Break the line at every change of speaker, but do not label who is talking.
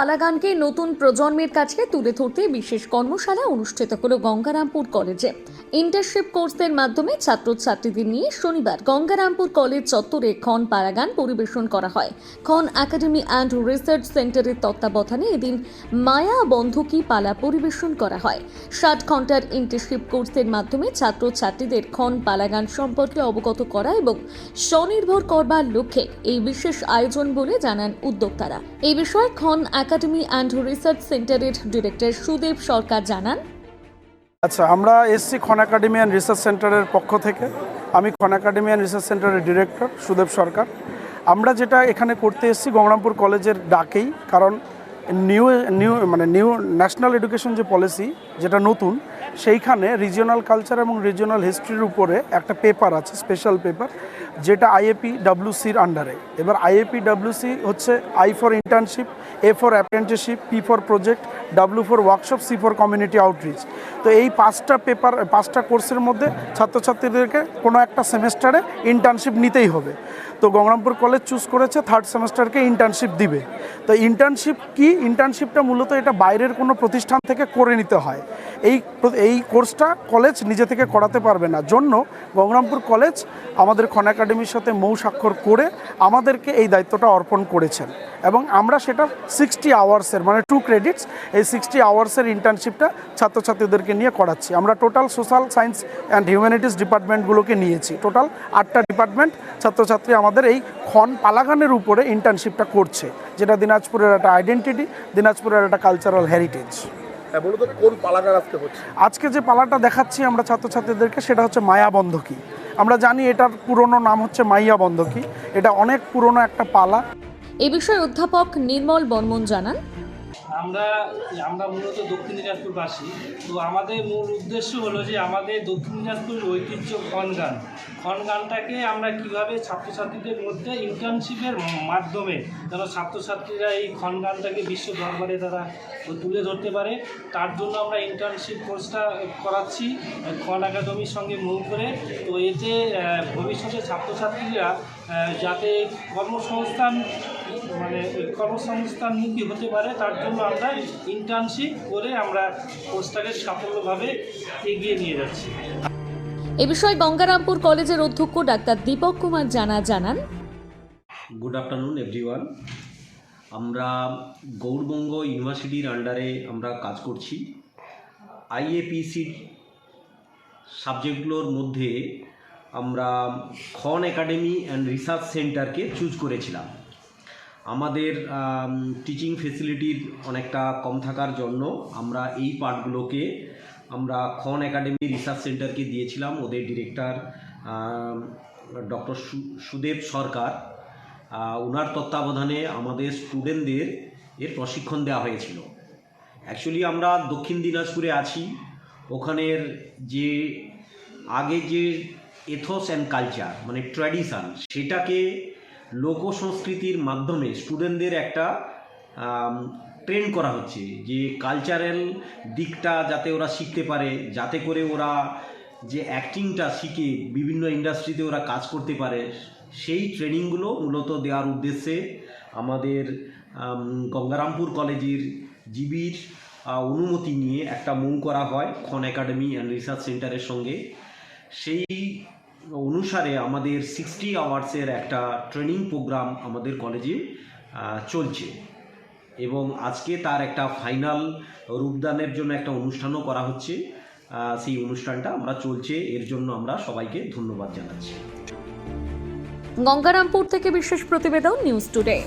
পালাগানকে নতুন প্রজন্মের কাছে তুলে ধরতে বিশেষ কর্মশালা অনুষ্ঠিত হলো গঙ্গারামপুর কলেজে। ইন্টার্নশিপ কোর্সের মাধ্যমে ছাত্রছাত্রীদের নিয়ে শনিবার গঙ্গারামপুর কলেজ চত্বরে খন পালাগান পরিবেশন করা হয়। খন একাডেমি অ্যান্ড রিসার্চ সেন্টারের তত্ত্বাবধানে এদিন মায়া বন্ধকি পালা পরিবেশন করা হয়। 60 ঘন্টার ইন্টার্নশিপ কোর্সের মাধ্যমে ছাত্রছাত্রীদের খন পালাগান সম্পর্কে অবগত করা এবং স্বনির্ভর করবার লক্ষ্যে এই বিশেষ আয়োজন বলে জানান উদ্যোক্তারা। এই বিষয়ে খন একাডেমি অ্যান্ড রিসার্চ সেন্টারের ডিরেক্টর সুদেব সরকার জানান,
আচ্ছা, আমরা এসছি খন একাডেমি অ্যান্ড রিসার্চ সেন্টারের পক্ষ থেকে। আমি খন একাডেমি অ্যান্ড রিসার্চ সেন্টারের ডিরেক্টর সুদেব সরকার। আমরা যেটা এখানে করতে এসেছি গঙ্গারামপুর কলেজের ডাকেই, কারণ নিউ ন্যাশনাল এডুকেশন যে পলিসি যেটা নতুন, সেইখানে রিজিওনাল কালচার এবং রিজিওনাল হিস্ট্রির উপরে একটা পেপার আছে, স্পেশাল পেপার, যেটা IAPWCর আন্ডারে। এবার IAPWC হচ্ছে I for internship, A for apprenticeship, P for project, W for workshop, C for community outreach. তো এই 5টা কোর্সের মধ্যে ছাত্রছাত্রীদেরকে কোনো একটা সেমেস্টারে ইন্টার্নশিপ নিতেই হবে। তো গঙ্গারামপুর কলেজ চুজ করেছে 3rd সেমেস্টারকে ইন্টার্নশিপ দিবে। তো ইন্টার্নশিপ কি? ইন্টার্নশিপটা মূলত এটা বাইরের কোনো প্রতিষ্ঠান থেকে করে নিতে হয়। এই কোর্সটা কলেজ নিজে থেকে করাতে পারবে না, জন্য গঙ্গারামপুর কলেজ আমাদের খন একাডেমির সাথে মৌ স্বাক্ষর করে আমাদেরকে এই দায়িত্বটা অর্পণ করেছেন এবং আমরা সেটা 60 আওয়ার্সের মানে 2 ক্রেডিটস, এই 60 আওয়ার্সের ইন্টার্নশিপটা ছাত্রছাত্রীদেরকে নিয়ে করাচ্ছি। আমরা total social science and humanities ডিপার্টমেন্টগুলোকে নিয়েছি। টোটাল 8টা ডিপার্টমেন্ট ছাত্রছাত্রী আমাদের এই খন পালাগানের উপরে ইন্টার্নশিপটা করছে, যেটা দিনাজপুরের একটা আইডেন্টিটি, দিনাজপুরের একটা কালচারাল হেরিটেজ।
বলতো কোন পালাগান আজকে হচ্ছে?
আজকে যে পালাটা দেখাচ্ছি আমরা ছাত্রছাত্রীদেরকে, সেটা হচ্ছে মায়া বন্ধকি। আমরা জানি এটার পুরনো নাম হচ্ছে মাইয়া বন্ধকি, এটা অনেক পুরনো একটা পালা।
এ বিষয়ে অধ্যাপক নির্মল বর্মন জানান,
আমরা মূলত দক্ষিণ দিনাজপুরবাসী। তো আমাদের মূল উদ্দেশ্য হলো যে আমাদের দক্ষিণ দিনাজপুরের ঐতিহ্য খনগানটাকে আমরা কিভাবে ছাত্রছাত্রীদের মধ্যে ইন্টার্নশিপের মাধ্যমে যেন ছাত্রছাত্রীরা এই খনগানটাকে বিশ্ব দরবারে তারা তুলে ধরতে পারে, তার জন্য আমরা ইন্টার্নশিপ কোর্সটা করাচ্ছি খন একাডেমির সঙ্গে মুভ করে। তো এতে ভবিষ্যতে ছাত্রছাত্রীরা যাতে কর্মসংস্থানমুখী হতে পারে, তার জন্য আমরা ইন্টার্নশিপ করে আমরা কোর্সটাকে সাফল্যভাবে এগিয়ে নিয়ে যাচ্ছি।
এ বিষয়ে গঙ্গারামপুর কলেজের অধ্যক্ষ ডাক্তার দীপক কুমার জানান,
গুড আফটারনুন এভরিওয়ান। আমরা গৌড়বঙ্গ ইউনিভার্সিটির আন্ডারে আমরা কাজ করছি। IAPCর সাবজেক্টগুলোর মধ্যে আমরা খন একাডেমি অ্যান্ড রিসার্চ সেন্টারকে চুজ করেছিলাম। আমাদের টিচিং ফেসিলিটির অনেকটা কম থাকার জন্য আমরা এই পার্টগুলোকে আমরা খন একাডেমি রিসার্চ সেন্টারকে দিয়েছিলাম। ওদের ডিরেক্টর ডক্টর সুদেব সরকার, ওনার তত্ত্বাবধানে আমাদের স্টুডেন্টদের এর প্রশিক্ষণ দেওয়া হয়েছিল। অ্যাকচুয়ালি আমরা দক্ষিণ দিনাজপুরে আছি, ওখানের যে আগে যে এথোস অ্যান্ড কালচার মানে ট্র্যাডিশান, সেটাকে লোক সংস্কৃতির মাধ্যমে স্টুডেন্টদের একটা ট্রেন করা হচ্ছে, যে কালচারাল দিকটা যাতে ওরা শিখতে পারে, যাতে করে ওরা যে অ্যাক্টিংটা শিখে বিভিন্ন ইন্ডাস্ট্রিতে ওরা কাজ করতে পারে, সেই ট্রেনিংগুলো মূলত দেওয়ার উদ্দেশ্যে আমাদের গঙ্গারামপুর কলেজের জিবির অনুমতি নিয়ে একটা মৌ করা হয় খন একাডেমি অ্যান্ড রিসার্চ সেন্টারের সঙ্গে। সেই অনুসারে আমাদের 60 আওয়ার্সের একটা ট্রেনিং প্রোগ্রাম আমাদের কলেজে চলছে এবং আজকে তার একটা ফাইনাল রূপদানের জন্য একটা অনুষ্ঠানও করা হচ্ছে। সেই অনুষ্ঠানটা আমরা চলছে, এর জন্য আমরা সবাইকে ধন্যবাদ জানাচ্ছি।
গঙ্গারামপুর থেকে বিশেষ প্রতিবেদন, নিউজ টুডে।